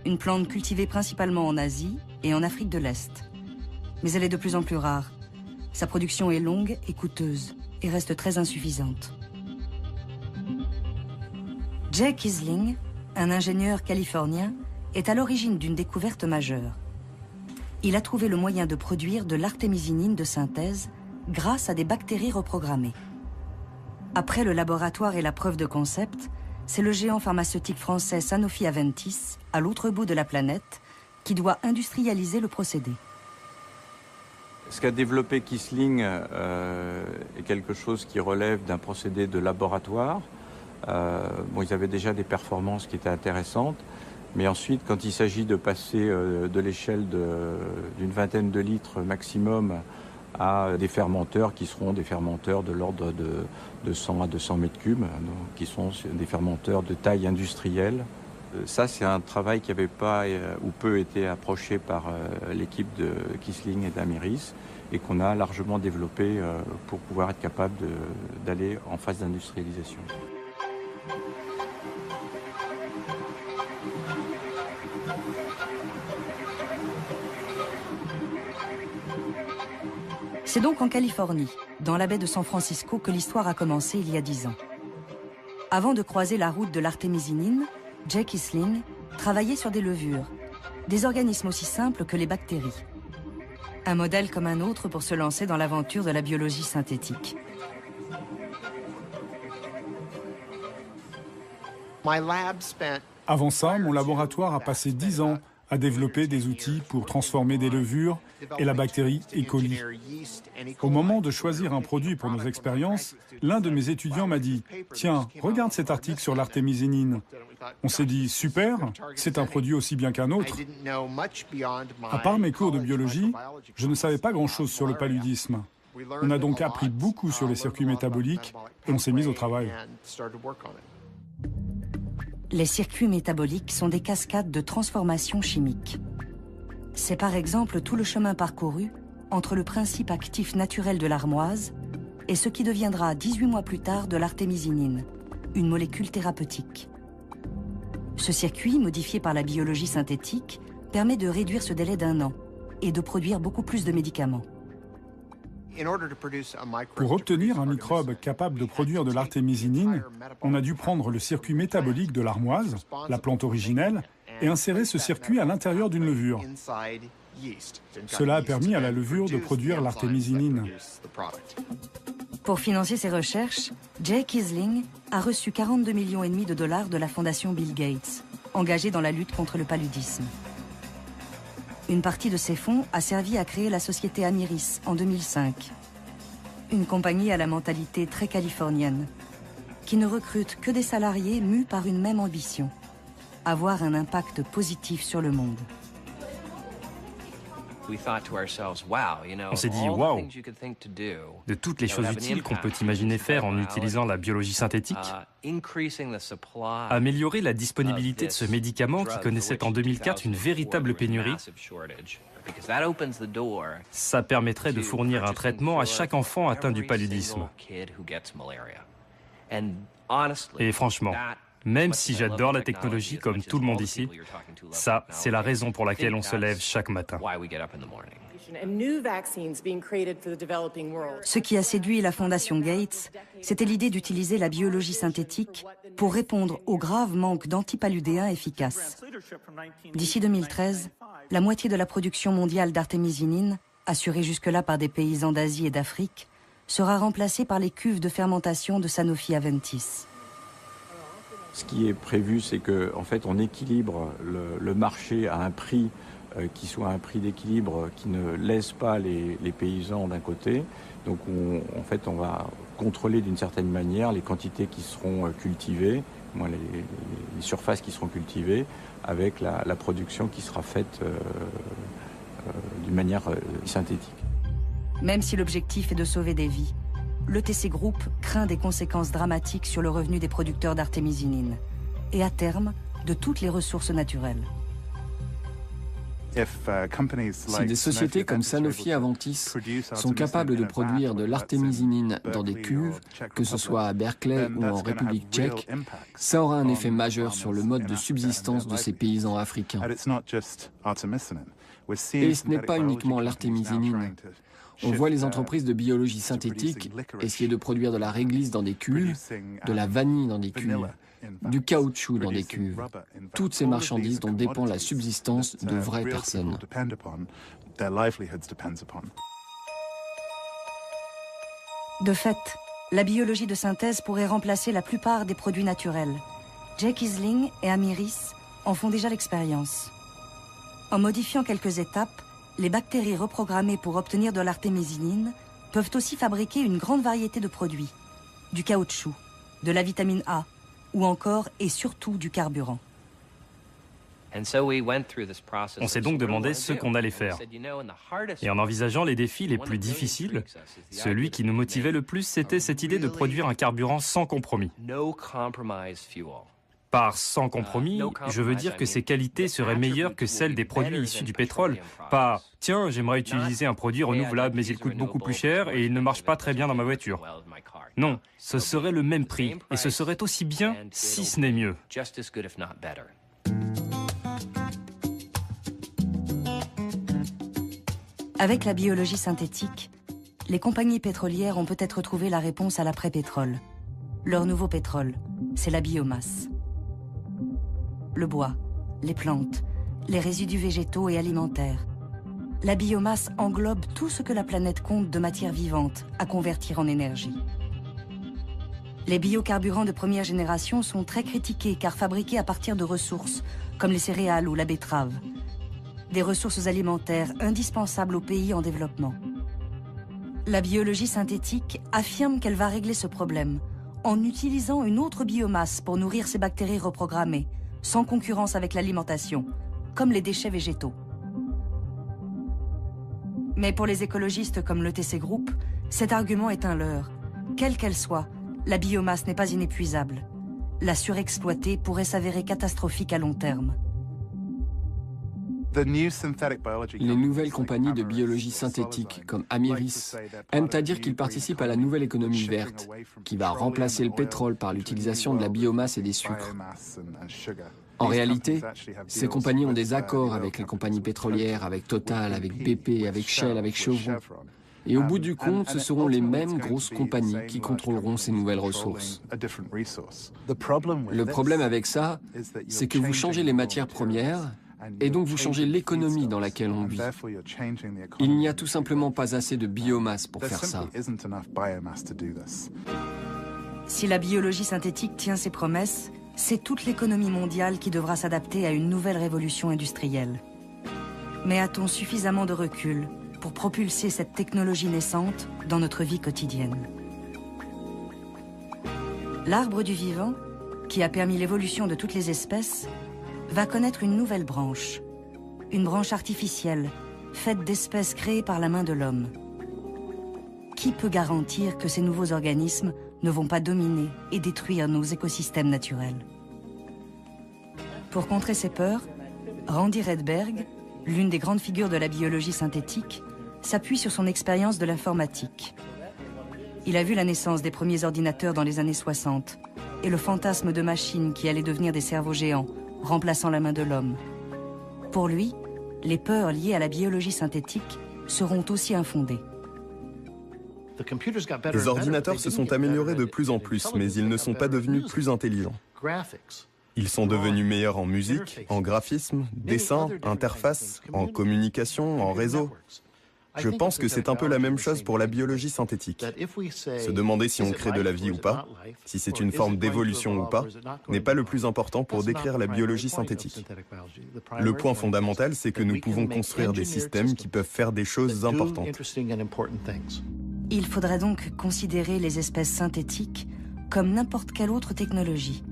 une plante cultivée principalement en Asie et en Afrique de l'Est. Mais elle est de plus en plus rare. Sa production est longue et coûteuse et reste très insuffisante. Jay Kisling, un ingénieur californien, est à l'origine d'une découverte majeure. Il a trouvé le moyen de produire de l'artémisinine de synthèse grâce à des bactéries reprogrammées. Après le laboratoire et la preuve de concept, c'est le géant pharmaceutique français Sanofi Aventis, à l'autre bout de la planète, qui doit industrialiser le procédé. Ce qu'a développé Kissling est quelque chose qui relève d'un procédé de laboratoire. Ils avaient déjà des performances qui étaient intéressantes, mais ensuite, quand il s'agit de passer de l'échelle d'une vingtaine de litres maximum à des fermenteurs qui seront des fermenteurs de l'ordre de 100 à 200 mètres cubes, qui sont des fermenteurs de taille industrielle. Ça, c'est un travail qui n'avait pas ou peu été approché par l'équipe de Kissling et d'Amiris et qu'on a largement développé pour pouvoir être capable d'aller en phase d'industrialisation. C'est donc en Californie, dans la baie de San Francisco, que l'histoire a commencé il y a 10 ans. Avant de croiser la route de l'artémisinine, Jay Kissling travaillait sur des levures, des organismes aussi simples que les bactéries. Un modèle comme un autre pour se lancer dans l'aventure de la biologie synthétique. Avant ça, mon laboratoire a passé 10 ans à développer des outils pour transformer des levures et la bactérie E. coli. Au moment de choisir un produit pour nos expériences, l'un de mes étudiants m'a dit « Tiens, regarde cet article sur l'artémisinine ». On s'est dit « Super, c'est un produit aussi bien qu'un autre ». À part mes cours de biologie, je ne savais pas grand-chose sur le paludisme. On a donc appris beaucoup sur les circuits métaboliques et on s'est mis au travail. Les circuits métaboliques sont des cascades de transformation chimique. C'est par exemple tout le chemin parcouru entre le principe actif naturel de l'armoise et ce qui deviendra 18 mois plus tard de l'artémisinine, une molécule thérapeutique. Ce circuit, modifié par la biologie synthétique, permet de réduire ce délai d'1 an et de produire beaucoup plus de médicaments. Pour obtenir un microbe capable de produire de l'artémisinine, on a dû prendre le circuit métabolique de l'armoise, la plante originelle, et insérer ce circuit à l'intérieur d'une levure. Cela a permis à la levure de produire l'artémisinine. Pour financer ses recherches, Jay Kissling a reçu 42,5 millions de dollars de la fondation Bill Gates, engagée dans la lutte contre le paludisme. Une partie de ces fonds a servi à créer la société Amiris en 2005. Une compagnie à la mentalité très californienne, qui ne recrute que des salariés mus par une même ambition, avoir un impact positif sur le monde. On s'est dit, waouh, de toutes les choses utiles qu'on peut imaginer faire en utilisant la biologie synthétique, améliorer la disponibilité de ce médicament qui connaissait en 2004 une véritable pénurie, ça permettrait de fournir un traitement à chaque enfant atteint du paludisme. Et franchement, même si j'adore la technologie comme tout le monde ici, ça, c'est la raison pour laquelle on se lève chaque matin. Ce qui a séduit la Fondation Gates, c'était l'idée d'utiliser la biologie synthétique pour répondre au grave manque d'antipaludéens efficaces. D'ici 2013, la moitié de la production mondiale d'artémisinine, assurée jusque-là par des paysans d'Asie et d'Afrique, sera remplacée par les cuves de fermentation de Sanofi Aventis. Ce qui est prévu, c'est qu'en fait, on équilibre le marché à un prix qui soit un prix d'équilibre qui ne laisse pas les paysans d'un côté. Donc, on va contrôler d'une certaine manière les quantités qui seront cultivées, les surfaces qui seront cultivées, avec la production qui sera faite d'une manière synthétique. Même si l'objectif est de sauver des vies, l'ETC Group craint des conséquences dramatiques sur le revenu des producteurs d'artémisinine et à terme de toutes les ressources naturelles. Si des sociétés comme Sanofi Aventis sont capables de produire de l'artémisinine dans des cuves, que ce soit à Berkeley ou en République tchèque, ça aura un effet majeur sur le mode de subsistance de ces paysans africains. Et ce n'est pas uniquement l'artémisinine. On voit les entreprises de biologie synthétique essayer de produire de la réglisse dans des cuves, de la vanille dans des cuves, du caoutchouc dans des cuves. Toutes ces marchandises dont dépend la subsistance de vraies personnes. De fait, la biologie de synthèse pourrait remplacer la plupart des produits naturels. Jay Kissling et Amiris en font déjà l'expérience. En modifiant quelques étapes, les bactéries reprogrammées pour obtenir de l'artémisinine peuvent aussi fabriquer une grande variété de produits, du caoutchouc, de la vitamine A, ou encore et surtout du carburant. On s'est donc demandé ce qu'on allait faire. Et en envisageant les défis les plus difficiles, celui qui nous motivait le plus, c'était cette idée de produire un carburant sans compromis. Par sans compromis, je veux dire que ses qualités seraient meilleures que celles des produits issus du pétrole. Pas « tiens, j'aimerais utiliser un produit renouvelable mais il coûte beaucoup plus cher et il ne marche pas très bien dans ma voiture ». Non, ce serait le même prix et ce serait aussi bien, si ce n'est mieux. Avec la biologie synthétique, les compagnies pétrolières ont peut-être trouvé la réponse à l'après-pétrole. Leur nouveau pétrole, c'est la biomasse. Le bois, les plantes, les résidus végétaux et alimentaires. La biomasse englobe tout ce que la planète compte de matière vivante à convertir en énergie. Les biocarburants de première génération sont très critiqués car fabriqués à partir de ressources, comme les céréales ou la betterave. Des ressources alimentaires indispensables aux pays en développement. La biologie synthétique affirme qu'elle va régler ce problème en utilisant une autre biomasse pour nourrir ces bactéries reprogrammées, sans concurrence avec l'alimentation, comme les déchets végétaux. Mais pour les écologistes comme l'ETC Group, cet argument est un leurre. Quelle qu'elle soit, la biomasse n'est pas inépuisable. La surexploiter pourrait s'avérer catastrophique à long terme. Les nouvelles compagnies de biologie synthétique, comme Amyris, aiment à dire qu'ils participent à la nouvelle économie verte, qui va remplacer le pétrole par l'utilisation de la biomasse et des sucres. En réalité, ces compagnies ont des accords avec les compagnies pétrolières, avec Total, avec BP, avec Shell, avec Chevron. Et au bout du compte, ce seront les mêmes grosses compagnies qui contrôleront ces nouvelles ressources. Le problème avec ça, c'est que vous changez les matières premières, et donc vous changez l'économie dans laquelle on vit. Il n'y a tout simplement pas assez de biomasse pour faire ça. Si la biologie synthétique tient ses promesses, c'est toute l'économie mondiale qui devra s'adapter à une nouvelle révolution industrielle. Mais a-t-on suffisamment de recul pour propulser cette technologie naissante dans notre vie quotidienne? L'arbre du vivant, qui a permis l'évolution de toutes les espèces, va connaître une nouvelle branche. Une branche artificielle, faite d'espèces créées par la main de l'homme. Qui peut garantir que ces nouveaux organismes ne vont pas dominer et détruire nos écosystèmes naturels? Pour contrer ces peurs, Randy Redberg, l'une des grandes figures de la biologie synthétique, s'appuie sur son expérience de l'informatique. Il a vu la naissance des premiers ordinateurs dans les années 60 et le fantasme de machines qui allaient devenir des cerveaux géants, remplaçant la main de l'homme. Pour lui, les peurs liées à la biologie synthétique seront aussi infondées. Les ordinateurs se sont améliorés de plus en plus, mais ils ne sont pas devenus plus intelligents. Ils sont devenus meilleurs en musique, en graphisme, dessin, interface, en communication, en réseau. Je pense que c'est un peu la même chose pour la biologie synthétique. Se demander si on crée de la vie ou pas, si c'est une forme d'évolution ou pas, n'est pas le plus important pour décrire la biologie synthétique. Le point fondamental, c'est que nous pouvons construire des systèmes qui peuvent faire des choses importantes. Il faudrait donc considérer les espèces synthétiques comme n'importe quelle autre technologie,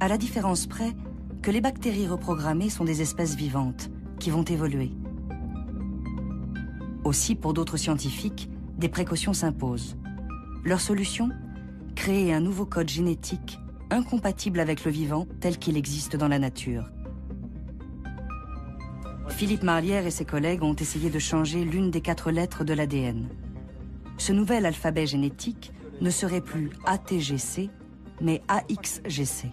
à la différence près que les bactéries reprogrammées sont des espèces vivantes qui vont évoluer. Aussi, pour d'autres scientifiques, des précautions s'imposent. Leur solution ? Créer un nouveau code génétique incompatible avec le vivant tel qu'il existe dans la nature. Philippe Marlière et ses collègues ont essayé de changer l'une des 4 lettres de l'ADN. Ce nouvel alphabet génétique ne serait plus ATGC, mais AXGC.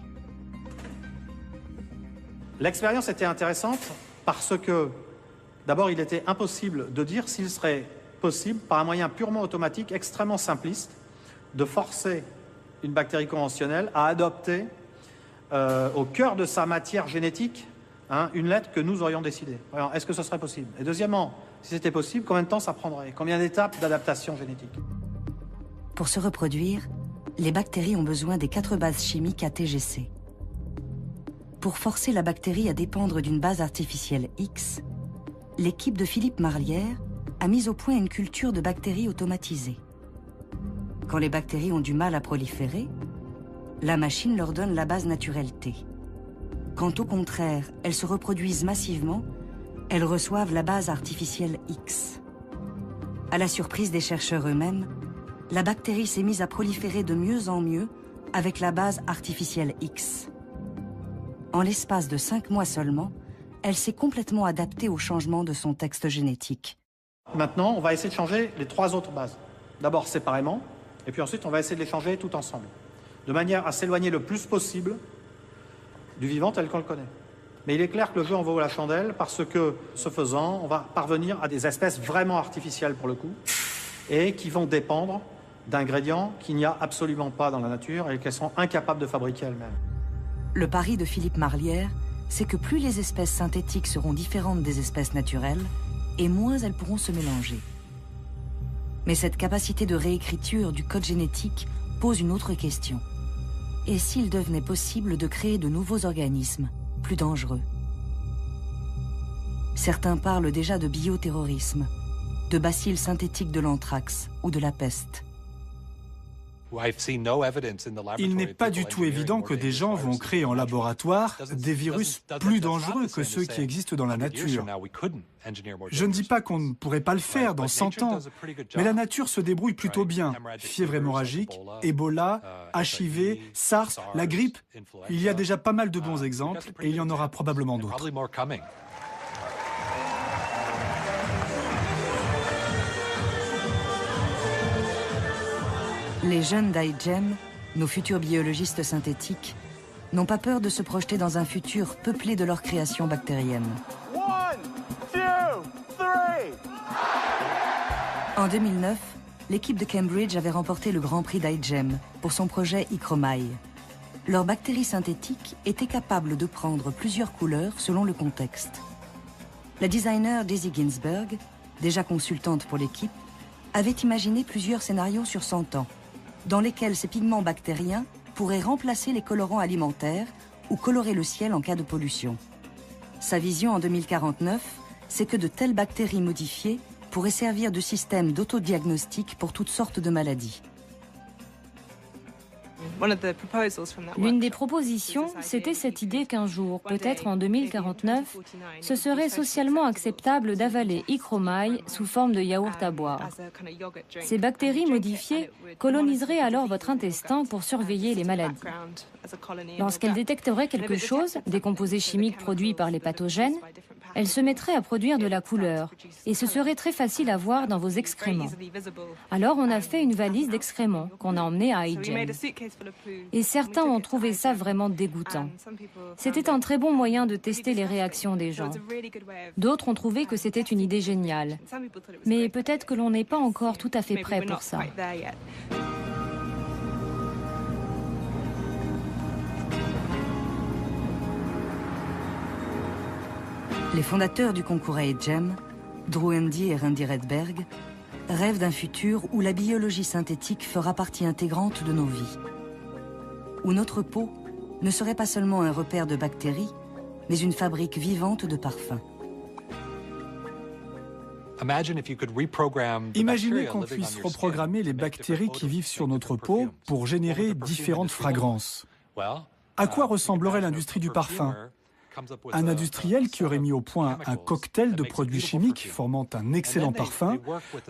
L'expérience était intéressante parce que, d'abord, il était impossible de dire s'il serait possible, par un moyen purement automatique, extrêmement simpliste, de forcer une bactérie conventionnelle à adopter au cœur de sa matière génétique une lettre que nous aurions décidée. Alors, est-ce que ce serait possible? Et deuxièmement, si c'était possible, combien de temps ça prendrait? Combien d'étapes d'adaptation génétique? Pour se reproduire, les bactéries ont besoin des 4 bases chimiques ATGC. Pour forcer la bactérie à dépendre d'une base artificielle X, l'équipe de Philippe Marlière a mis au point une culture de bactéries automatisée. Quand les bactéries ont du mal à proliférer, la machine leur donne la base naturelle T. Quand au contraire, elles se reproduisent massivement, elles reçoivent la base artificielle X. À la surprise des chercheurs eux-mêmes, la bactérie s'est mise à proliférer de mieux en mieux avec la base artificielle X. En l'espace de 5 mois seulement, elle s'est complètement adaptée au changement de son texte génétique. Maintenant, on va essayer de changer les 3 autres bases. D'abord séparément, et puis ensuite on va essayer de les changer tout ensemble, de manière à s'éloigner le plus possible du vivant tel qu'on le connaît. Mais il est clair que le jeu en vaut la chandelle parce que, ce faisant, on va parvenir à des espèces vraiment artificielles pour le coup, et qui vont dépendre d'ingrédients qu'il n'y a absolument pas dans la nature et qu'elles sont incapables de fabriquer elles-mêmes. Le pari de Philippe Marlière, c'est que plus les espèces synthétiques seront différentes des espèces naturelles, et moins elles pourront se mélanger. Mais cette capacité de réécriture du code génétique pose une autre question. Et s'il devenait possible de créer de nouveaux organismes, plus dangereux? Certains parlent déjà de bioterrorisme, de bacilles synthétiques de l'anthrax ou de la peste. Il n'est pas du tout évident que des gens vont créer en laboratoire des virus plus dangereux que ceux qui existent dans la nature. Je ne dis pas qu'on ne pourrait pas le faire dans 100 ans, mais la nature se débrouille plutôt bien. Fièvre hémorragique, Ebola, HIV, SARS, la grippe, il y a déjà pas mal de bons exemples et il y en aura probablement d'autres. Les jeunes d'iGEM, nos futurs biologistes synthétiques, n'ont pas peur de se projeter dans un futur peuplé de leur création bactérienne. 1, 2, 3. En 2009, l'équipe de Cambridge avait remporté le Grand Prix d'iGEM pour son projet Ichromai. Leurs bactéries synthétiques étaient capables de prendre plusieurs couleurs selon le contexte. La designer Daisy Ginsberg, déjà consultante pour l'équipe, avait imaginé plusieurs scénarios sur 100 ans, dans lesquels ces pigments bactériens pourraient remplacer les colorants alimentaires ou colorer le ciel en cas de pollution. Sa vision en 2049, c'est que de telles bactéries modifiées pourraient servir de système d'autodiagnostic pour toutes sortes de maladies. L'une des propositions, c'était cette idée qu'un jour, peut-être en 2049, ce serait socialement acceptable d'avaler Ichromai sous forme de yaourt à boire. Ces bactéries modifiées coloniseraient alors votre intestin pour surveiller les maladies. Lorsqu'elles détecteraient quelque chose, des composés chimiques produits par les pathogènes, elles se mettraient à produire de la couleur et ce serait très facile à voir dans vos excréments. Alors on a fait une valise d'excréments qu'on a emmenée à iGEM. Et certains ont trouvé ça vraiment dégoûtant. C'était un très bon moyen de tester les réactions des gens. D'autres ont trouvé que c'était une idée géniale. Mais peut-être que l'on n'est pas encore tout à fait prêt pour ça. Les fondateurs du concours iGEM, Drew Handy et Randy Redberg, rêvent d'un futur où la biologie synthétique fera partie intégrante de nos vies. Où notre peau ne serait pas seulement un repère de bactéries, mais une fabrique vivante de parfums. Imaginez qu'on puisse reprogrammer les bactéries qui vivent sur notre peau pour générer différentes fragrances. À quoi ressemblerait l'industrie du parfum ? Un industriel qui aurait mis au point un cocktail de produits chimiques formant un excellent parfum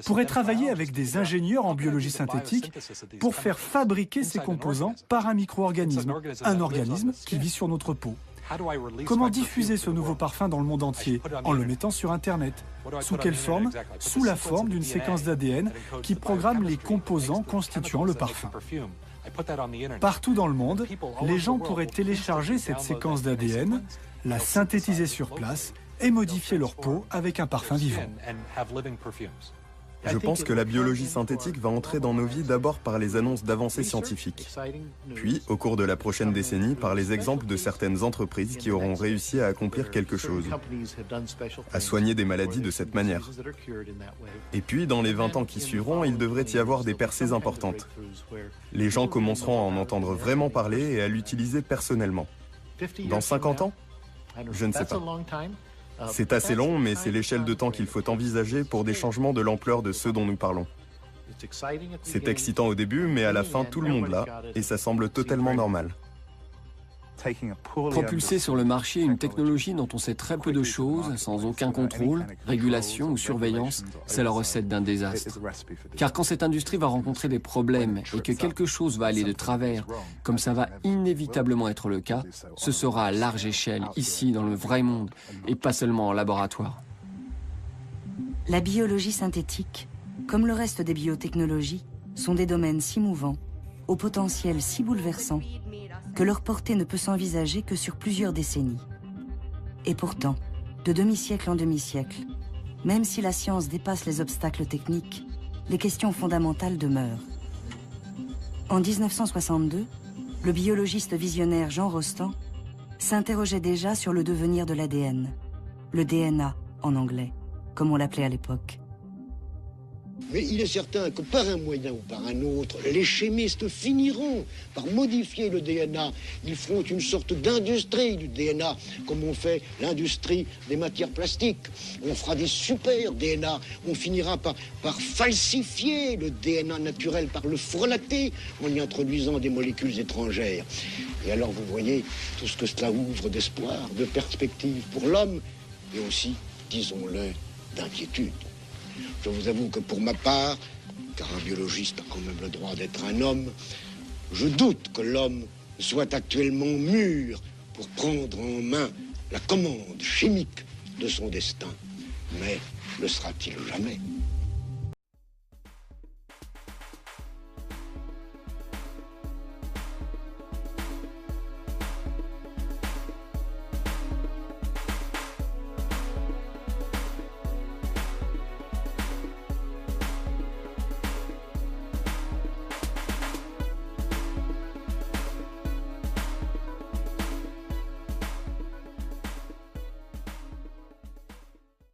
pourrait travailler avec des ingénieurs en biologie synthétique pour faire fabriquer ces composants par un micro-organisme, un organisme qui vit sur notre peau. Comment diffuser ce nouveau parfum dans le monde entier? En le mettant sur Internet. Sous quelle forme? Sous la forme d'une séquence d'ADN qui programme les composants constituant le parfum. Partout dans le monde, les gens pourraient télécharger cette séquence d'ADN, la synthétiser sur place et modifier leur peau avec un parfum vivant. Je pense que la biologie synthétique va entrer dans nos vies d'abord par les annonces d'avancées scientifiques, puis, au cours de la prochaine décennie, par les exemples de certaines entreprises qui auront réussi à accomplir quelque chose, à soigner des maladies de cette manière. Et puis, dans les 20 ans qui suivront, il devrait y avoir des percées importantes. Les gens commenceront à en entendre vraiment parler et à l'utiliser personnellement. Dans 50 ans? Je ne sais pas. C'est assez long, mais c'est l'échelle de temps qu'il faut envisager pour des changements de l'ampleur de ceux dont nous parlons. C'est excitant au début, mais à la fin, tout le monde l'a, et ça semble totalement normal. Propulser sur le marché une technologie dont on sait très peu de choses, sans aucun contrôle, régulation ou surveillance, c'est la recette d'un désastre. Car quand cette industrie va rencontrer des problèmes et que quelque chose va aller de travers, comme ça va inévitablement être le cas, ce sera à large échelle, ici, dans le vrai monde, et pas seulement en laboratoire. La biologie synthétique, comme le reste des biotechnologies, sont des domaines si mouvants, au potentiel si bouleversant, que leur portée ne peut s'envisager que sur plusieurs décennies. Et pourtant, de demi-siècle en demi-siècle, même si la science dépasse les obstacles techniques, les questions fondamentales demeurent. En 1962, le biologiste visionnaire Jean Rostand s'interrogeait déjà sur le devenir de l'ADN, le DNA en anglais, comme on l'appelait à l'époque. Mais il est certain que par un moyen ou par un autre, les chimistes finiront par modifier le DNA. Ils feront une sorte d'industrie du DNA, comme on fait l'industrie des matières plastiques. On fera des super DNA. On finira par falsifier le DNA naturel, par le frelater, en y introduisant des molécules étrangères. Et alors, vous voyez, tout ce que cela ouvre d'espoir, de perspectives pour l'homme, et aussi, disons-le, d'inquiétude. Je vous avoue que pour ma part, car un biologiste a quand même le droit d'être un homme, je doute que l'homme soit actuellement mûr pour prendre en main la commande chimique de son destin. Mais le sera-t-il jamais ?